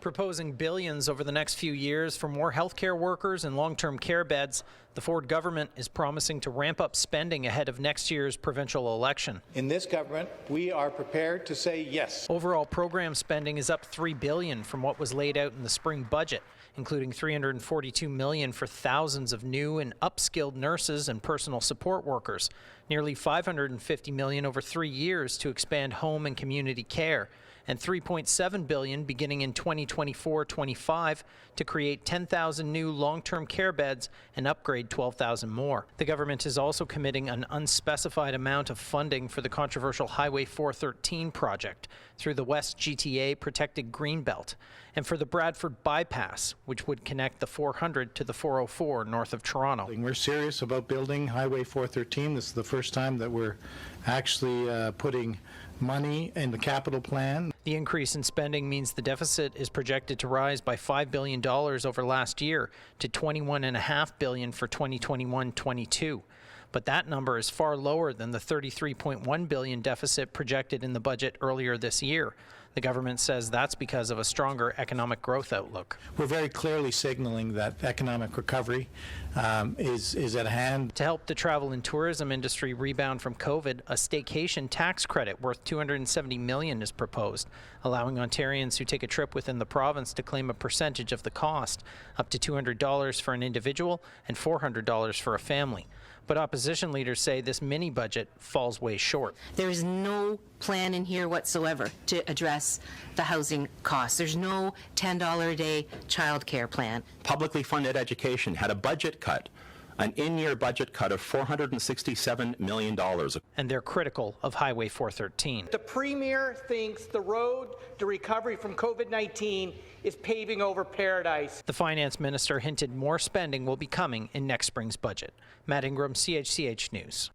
Proposing billions over the next few years for more healthcare workers and long-term care beds, the Ford government is promising to ramp up spending ahead of next year's provincial election. In this government, we are prepared to say yes. Overall program spending is up $3 billion from what was laid out in the spring budget, including $342 million for thousands of new and upskilled nurses and personal support workers, nearly $550 million over 3 years to expand home and community care, and $3.7 billion beginning in 2024-25 to create 10,000 new long-term care beds and upgrade 12,000 more. The government is also committing an unspecified amount of funding for the controversial Highway 413 project through the West GTA protected Greenbelt, and for the Bradford Bypass, which would connect the 400 to the 404 north of Toronto. We're serious about building Highway 413. This is the first time that we're actually putting money in the capital plan. The increase in spending means the deficit is projected to rise by $5 billion over last year to $21.5 billion for 2021-22. But that number is far lower than the $33.1 billion deficit projected in the budget earlier this year. The government says that's because of a stronger economic growth outlook. We're very clearly signaling that economic recovery is at hand. To help the travel and tourism industry rebound from COVID, a staycation tax credit worth $270 million is proposed, allowing Ontarians who take a trip within the province to claim a percentage of the cost, up to $200 for an individual and $400 for a family. But opposition leaders say this mini-budget falls way short. There is no plan in here whatsoever to address the housing costs. There's no $10 a day childcare plan. Publicly funded education had a budget cut, an in-year budget cut of $467 million. And they're critical of Highway 413. The Premier thinks the road to recovery from COVID-19 is paving over paradise. The Finance Minister hinted more spending will be coming in next spring's budget. Matt Ingram, CHCH News.